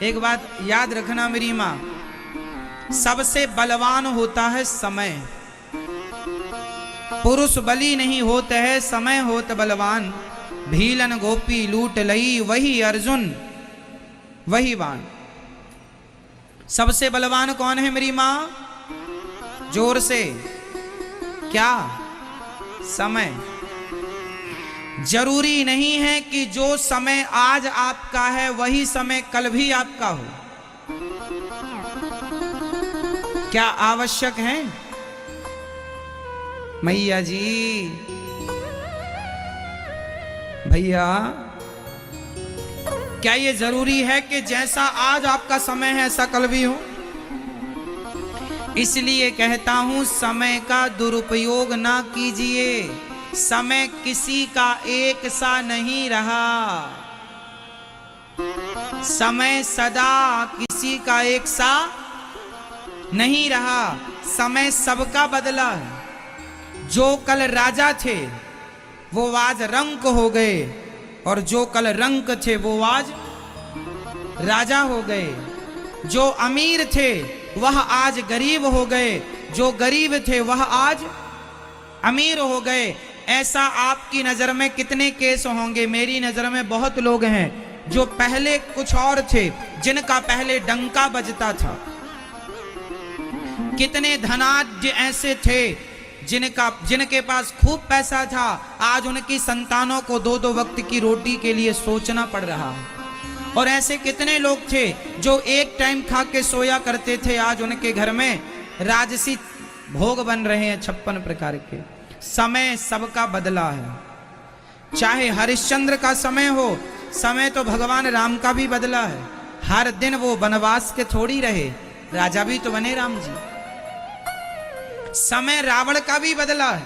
एक बात याद रखना मेरी माँ, सबसे बलवान होता है समय। पुरुष बली नहीं होते है, समय होत बलवान। भीलन गोपी लूट लई, वही अर्जुन वही बाण। सबसे बलवान कौन है मेरी माँ? जोर से, क्या? समय। जरूरी नहीं है कि जो समय आज आपका है वही समय कल भी आपका हो। क्या आवश्यक है? मैया जी, भैया, क्या ये जरूरी है कि जैसा आज आपका समय है ऐसा कल भी हो? इसलिए कहता हूं, समय का दुरुपयोग ना कीजिए। समय किसी का एक सा नहीं रहा। समय सदा किसी का एक सा नहीं रहा। समय सबका बदला है। जो कल राजा थे वो आज रंक हो गए, और जो कल रंक थे वो आज राजा हो गए। जो अमीर थे वह आज गरीब हो गए, जो गरीब थे वह आज अमीर हो गए। ऐसा आपकी नजर में कितने केस होंगे? मेरी नजर में बहुत लोग हैं जो पहले कुछ और थे, जिनका पहले डंका बजता था। कितने धनाढ्य ऐसे थे जिनके पास खूब पैसा था, आज उनकी संतानों को दो दो वक्त की रोटी के लिए सोचना पड़ रहा है। और ऐसे कितने लोग थे जो एक टाइम खा के सोया करते थे, आज उनके घर में राजसी भोग बन रहे हैं 56 प्रकार के। समय सबका बदला है। चाहे हरिश्चंद्र का समय हो, समय तो भगवान राम का भी बदला है। हर दिन वो वनवास के थोड़ी रहे, राजा भी तो बने राम जी। समय रावण का भी बदला है।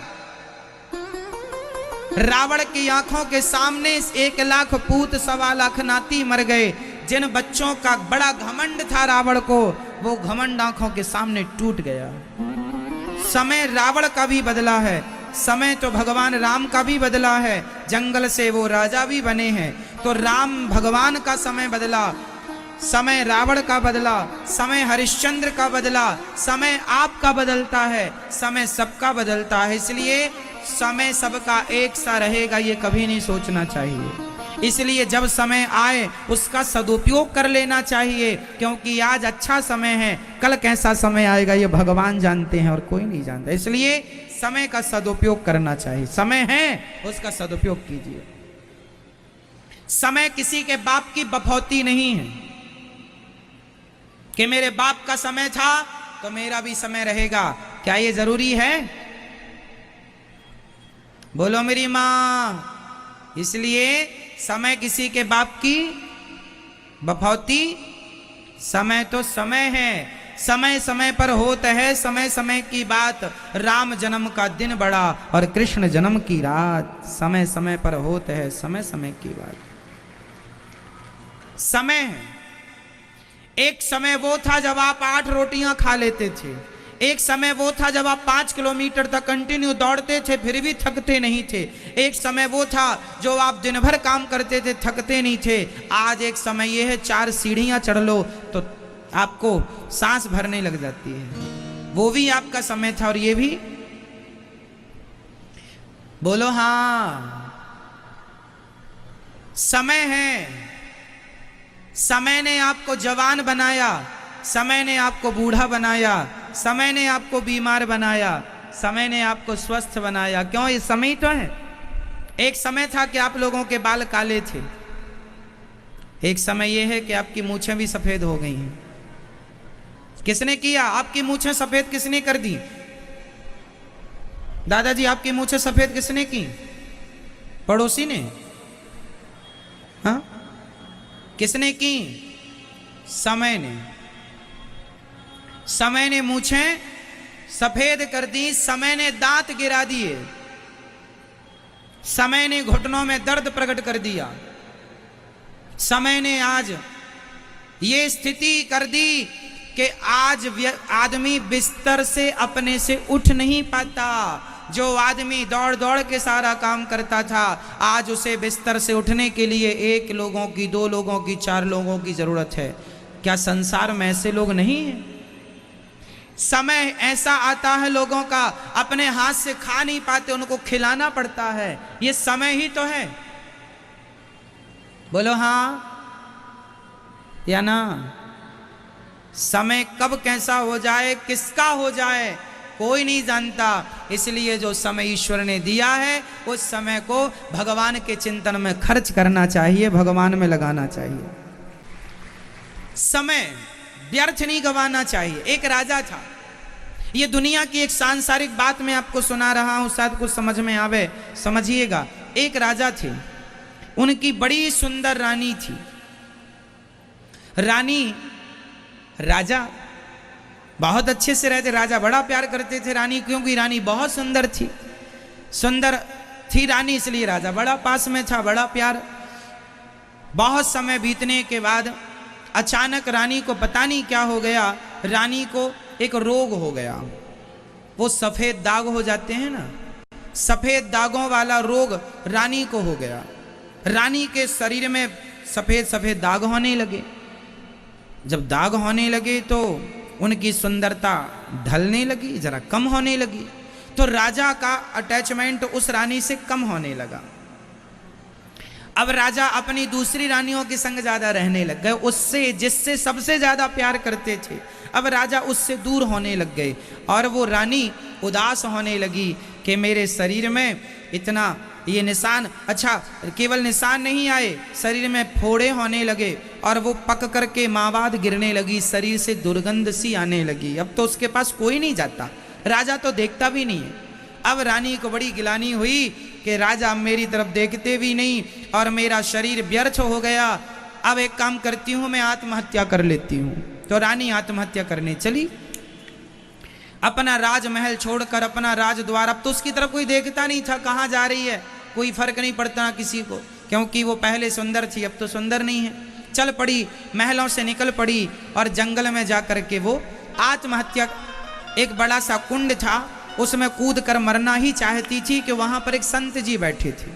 रावण की आंखों के सामने 1 लाख पूत 1.25 लाख नाती मर गए। जिन बच्चों का बड़ा घमंड था रावण को, वो घमंड आंखों के सामने टूट गया। समय रावण का भी बदला है। समय तो भगवान राम का भी बदला है। जंगल से वो राजा भी बने हैं। तो राम भगवान का समय बदला, समय रावण का बदला, समय हरिश्चंद्र का बदला, समय आपका बदलता है, समय सबका बदलता है। इसलिए समय सबका एक सा रहेगा ये कभी नहीं सोचना चाहिए। इसलिए जब समय आए उसका सदुपयोग कर लेना चाहिए, क्योंकि आज अच्छा समय है, कल कैसा समय आएगा ये भगवान जानते हैं और कोई नहीं जानता। इसलिए समय का सदुपयोग करना चाहिए। समय है उसका सदुपयोग कीजिए। समय किसी के बाप की बफौती नहीं है कि मेरे बाप का समय था तो मेरा भी समय रहेगा। क्या ये जरूरी है? बोलो मेरी मां। इसलिए समय किसी के बाप की बफौती, समय तो समय है, समय समय पर होता है, समय समय की बात। राम जन्म का दिन बड़ा और कृष्ण जन्म की रात, समय समय पर होता है, समय समय की बात। समय है। एक समय वो था जब आप 8 रोटियां खा लेते थे। एक समय वो था जब आप 5 किलोमीटर तक कंटिन्यू दौड़ते थे फिर भी थकते नहीं थे। एक समय वो था जो आप दिन भर काम करते थे, थकते नहीं थे। आज एक समय ये है 4 सीढ़ियां चढ़ लो तो आपको सांस भरने लग जाती है। वो भी आपका समय था और ये भी। बोलो हाँ। समय है। समय ने आपको जवान बनाया, समय ने आपको बूढ़ा बनाया, समय ने आपको बीमार बनाया, समय ने आपको स्वस्थ बनाया। क्यों? ये समय तो है। एक समय था कि आप लोगों के बाल काले थे। एक समय यह है कि आपकी मूछें भी सफेद हो गई हैं। किसने किया? आपकी मूछें सफेद किसने कर दी? दादाजी, आपकी मूछें सफेद किसने की? पड़ोसी ने? हाँ, किसने की? समय ने। समय ने मूछें सफेद कर दी, समय ने दांत गिरा दिए, समय ने घुटनों में दर्द प्रकट कर दिया, समय ने आज ये स्थिति कर दी कि आज आदमी बिस्तर से अपने से उठ नहीं पाता। जो आदमी दौड़ दौड़ के सारा काम करता था, आज उसे बिस्तर से उठने के लिए 1 लोगों की, 2 लोगों की, 4 लोगों की जरूरत है। क्या संसार में ऐसे लोग नहीं हैं? समय ऐसा आता है लोगों का अपने हाथ से खा नहीं पाते, उनको खिलाना पड़ता है। ये समय ही तो है। बोलो हाँ या ना? समय कब कैसा हो जाए, किसका हो जाए, कोई नहीं जानता। इसलिए जो समय ईश्वर ने दिया है उस समय को भगवान के चिंतन में खर्च करना चाहिए, भगवान में लगाना चाहिए। समय व्यर्थ नहीं गवाना चाहिए। एक राजा था, ये दुनिया की एक सांसारिक बात मैं आपको सुना रहा हूं, शायद कुछ समझ में आवे, समझिएगा। एक राजा थे, उनकी बड़ी सुंदर रानी थी। रानी राजा बहुत अच्छे से रहते, राजा बड़ा प्यार करते थे रानी, क्योंकि रानी बहुत सुंदर थी। सुंदर थी रानी, इसलिए राजा बड़ा पास में था, बड़ा प्यार। बहुत समय बीतने के बाद अचानक रानी को पता नहीं क्या हो गया, रानी को एक रोग हो गया। वो सफेद दाग हो जाते हैं ना, सफेद दागों वाला रोग रानी को हो गया। रानी के शरीर में सफेद सफेद दाग होने लगे। जब दाग होने लगे तो उनकी सुंदरता ढलने लगी, जरा कम होने लगी। तो राजा का अटैचमेंट उस रानी से कम होने लगा। अब राजा अपनी दूसरी रानियों के संग ज्यादा रहने लग गए, उससे जिससे सबसे ज्यादा प्यार करते थे। अब राजा उससे दूर होने लग गए और वो रानी उदास होने लगी कि मेरे शरीर में इतना ये निशान, अच्छा केवल निशान नहीं आए, शरीर में फोड़े होने लगे और वो पक करके मावाद गिरने लगी, शरीर से दुर्गंध सी आने लगी। अब तो उसके पास कोई नहीं जाता, राजा तो देखता भी नहीं है। अब रानी को बड़ी गिलानी हुई कि राजा मेरी तरफ देखते भी नहीं और मेरा शरीर व्यर्थ हो गया। अब एक काम करती हूँ, मैं आत्महत्या कर लेती हूँ। तो रानी आत्महत्या करने चली, अपना राजमहल छोड़कर, अपना राजद्वार। अब तो उसकी तरफ कोई देखता नहीं था, कहाँ जा रही है, कोई फर्क नहीं पड़ता किसी को, क्योंकि वो पहले सुंदर थी, अब तो सुंदर नहीं है। चल पड़ी, महलों से निकल पड़ी और जंगल में जा करके वो आत्महत्या, एक बड़ा सा कुंड था उसमें कूद कर मरना ही चाहती थी कि वहां पर एक संत जी बैठे थे।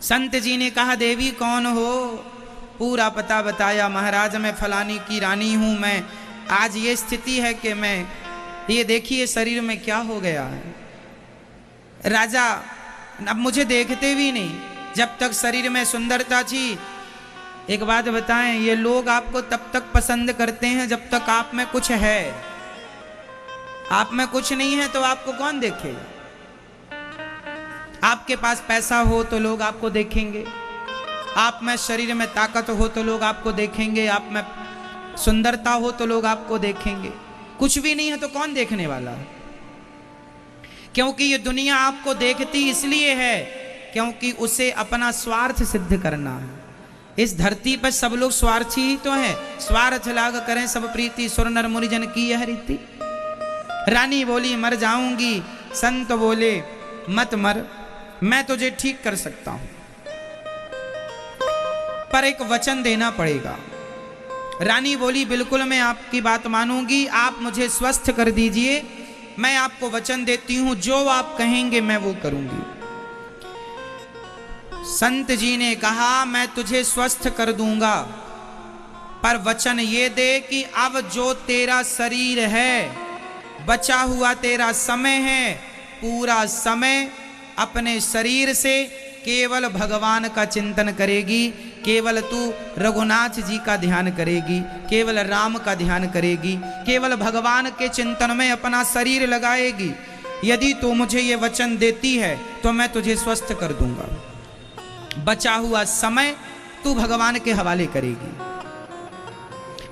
संत जी ने कहा, देवी कौन हो? पूरा पता बताया। महाराज मैं फलानी की रानी हूं, मैं आज ये स्थिति है कि मैं, ये देखिए शरीर में क्या हो गया है। राजा अब मुझे देखते भी नहीं, जब तक शरीर में सुंदरता थी। एक बात बताएं, ये लोग आपको तब तक पसंद करते हैं जब तक आप में कुछ है। आप में कुछ नहीं है तो आपको कौन देखेगा? आपके पास पैसा हो तो लोग आपको देखेंगे, आप में शरीर में ताकत हो तो लोग आपको देखेंगे, आप में सुंदरता हो तो लोग आपको देखेंगे। कुछ भी नहीं है तो कौन देखने वाला है? क्योंकि ये दुनिया आपको देखती इसलिए है क्योंकि उसे अपना स्वार्थ सिद्ध करना है। इस धरती पर सब लोग स्वार्थी ही तो हैं। स्वार्थ लाग करें सब प्रीति, सुर नर मुनिजन की यह रीति। रानी बोली मर जाऊंगी, संत बोले मत मर, मैं तुझे ठीक कर सकता हूं, पर एक वचन देना पड़ेगा। रानी बोली बिल्कुल मैं आपकी बात मानूंगी, आप मुझे स्वस्थ कर दीजिए, मैं आपको वचन देती हूं जो आप कहेंगे मैं वो करूंगी। संत जी ने कहा मैं तुझे स्वस्थ कर दूंगा, पर वचन ये दे कि अब जो तेरा शरीर है, बचा हुआ तेरा समय है, पूरा समय अपने शरीर से केवल भगवान का चिंतन करेगी, केवल तू रघुनाथ जी का ध्यान करेगी, केवल राम का ध्यान करेगी, केवल भगवान के चिंतन में अपना शरीर लगाएगी। यदि तू मुझे ये वचन देती है तो मैं तुझे स्वस्थ कर दूंगा। बचा हुआ समय तू भगवान के हवाले करेगी।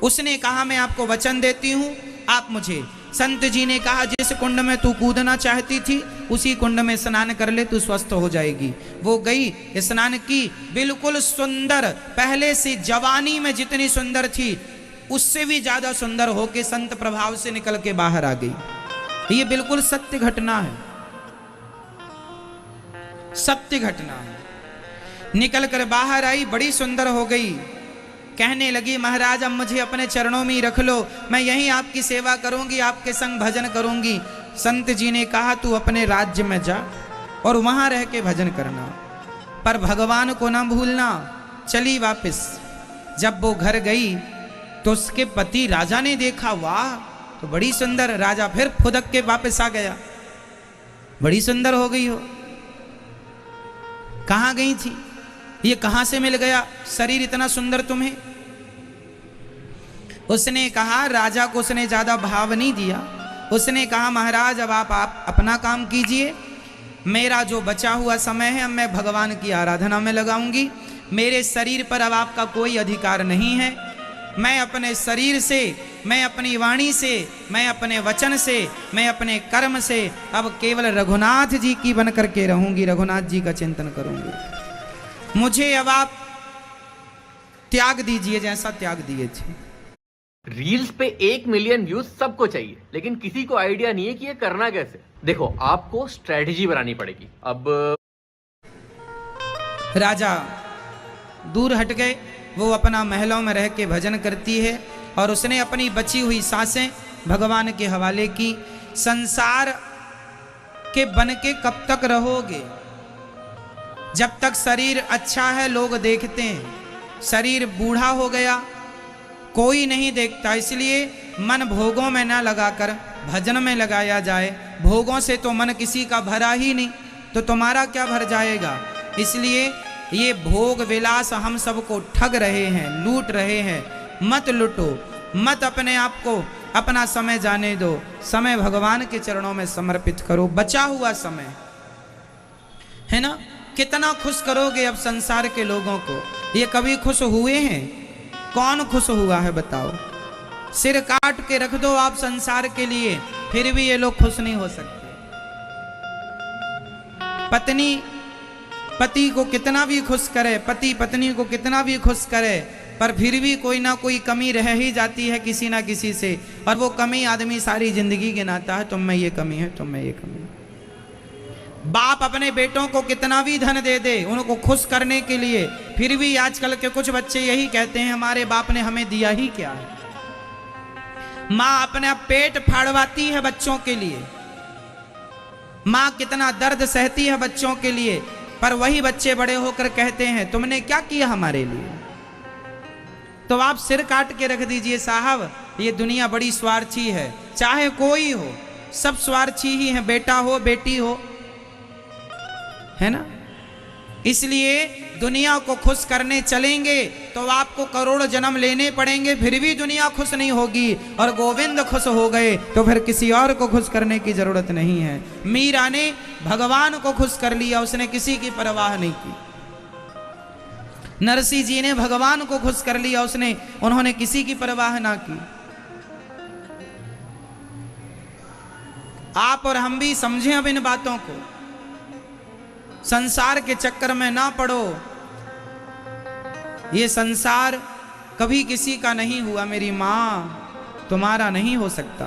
उसने कहा मैं आपको वचन देती हूं, आप मुझे। संत जी ने कहा जिस कुंड में तू कूदना चाहती थी उसी कुंड में स्नान कर ले, तू स्वस्थ हो जाएगी। वो गई, स्नान की, बिल्कुल सुंदर, पहले से जवानी में जितनी सुंदर थी उससे भी ज्यादा सुंदर होके संत प्रभाव से निकल के बाहर आ गई। ये बिल्कुल सत्य घटना है, सत्य घटना है। निकल कर बाहर आई, बड़ी सुंदर हो गई। कहने लगी महाराज अब मुझे अपने चरणों में ही रख लो, मैं यहीं आपकी सेवा करूंगी, आपके संग भजन करूंगी। संत जी ने कहा तू अपने राज्य में जा और वहां रह के भजन करना, पर भगवान को ना भूलना। चली वापस। जब वो घर गई तो उसके पति राजा ने देखा, वाह तो बड़ी सुंदर। राजा फिर फुदक के वापस आ गया, बड़ी सुंदर हो गई हो, कहां गई थी, ये कहां से मिल गया शरीर इतना सुंदर तुम्हें। उसने कहा, राजा को उसने ज्यादा भाव नहीं दिया। उसने कहा, महाराज अब आप अपना काम कीजिए, मेरा जो बचा हुआ समय है अब मैं भगवान की आराधना में लगाऊंगी। मेरे शरीर पर अब आपका कोई अधिकार नहीं है। मैं अपने शरीर से, मैं अपनी वाणी से, मैं अपने वचन से, मैं अपने कर्म से अब केवल रघुनाथ जी की बन करके रहूंगी, रघुनाथ जी का चिंतन करूंगी। मुझे अब आप त्याग दीजिए जैसा त्याग दिए थे। रील्स पे 1 मिलियन व्यूज सबको चाहिए, लेकिन किसी को आइडिया नहीं है कि ये करना कैसे। देखो, आपको स्ट्रेटजी बनानी पड़ेगी। अब राजा दूर हट गए, वो अपना महलों में रह के भजन करती है और उसने अपनी बची हुई सांसें भगवान के हवाले की। संसार के बन के कब तक रहोगे? जब तक शरीर अच्छा है लोग देखते हैं, शरीर बूढ़ा हो गया कोई नहीं देखता। इसलिए मन भोगों में ना लगाकर भजन में लगाया जाए। भोगों से तो मन किसी का भरा ही नहीं, तो तुम्हारा क्या भर जाएगा। इसलिए ये भोग विलास हम सबको ठग रहे हैं, लूट रहे हैं। मत लूटो, मत अपने आप को अपना समय जाने दो। समय भगवान के चरणों में समर्पित करो। बचा हुआ समय है ना, कितना खुश करोगे अब संसार के लोगों को। ये कभी खुश हुए हैं? कौन खुश हुआ है बताओ? सिर काट के रख दो आप संसार के लिए, फिर भी ये लोग खुश नहीं हो सकते। पत्नी पति को कितना भी खुश करे, पति पत्नी को कितना भी खुश करे, पर फिर भी कोई ना कोई कमी रह ही जाती है किसी ना किसी से। और वो कमी आदमी सारी जिंदगी गिनाता है, तुम में ये कमी है, तुम में ये कमी है। बाप अपने बेटों को कितना भी धन दे दे उनको खुश करने के लिए, फिर भी आजकल के कुछ बच्चे यही कहते हैं हमारे बाप ने हमें दिया ही क्या है। माँ अपना पेट फाड़वाती है बच्चों के लिए, माँ कितना दर्द सहती है बच्चों के लिए, पर वही बच्चे बड़े होकर कहते हैं तुमने क्या किया हमारे लिए। तो आप सिर काट के रख दीजिए साहब, ये दुनिया बड़ी स्वार्थी है। चाहे कोई हो, सब स्वार्थी ही है, बेटा हो बेटी हो, है ना। इसलिए दुनिया को खुश करने चलेंगे तो आपको करोड़ जन्म लेने पड़ेंगे, फिर भी दुनिया खुश नहीं होगी। और गोविंद खुश हो गए तो फिर किसी और को खुश करने की जरूरत नहीं है। मीरा ने भगवान को खुश कर लिया, उसने किसी की परवाह नहीं की। नरसिंह जी ने भगवान को खुश कर लिया, उन्होंने किसी की परवाह ना की। आप और हम भी समझें अब इन बातों को, संसार के चक्कर में ना पड़ो। ये संसार कभी किसी का नहीं हुआ, मेरी मां तुम्हारा नहीं हो सकता।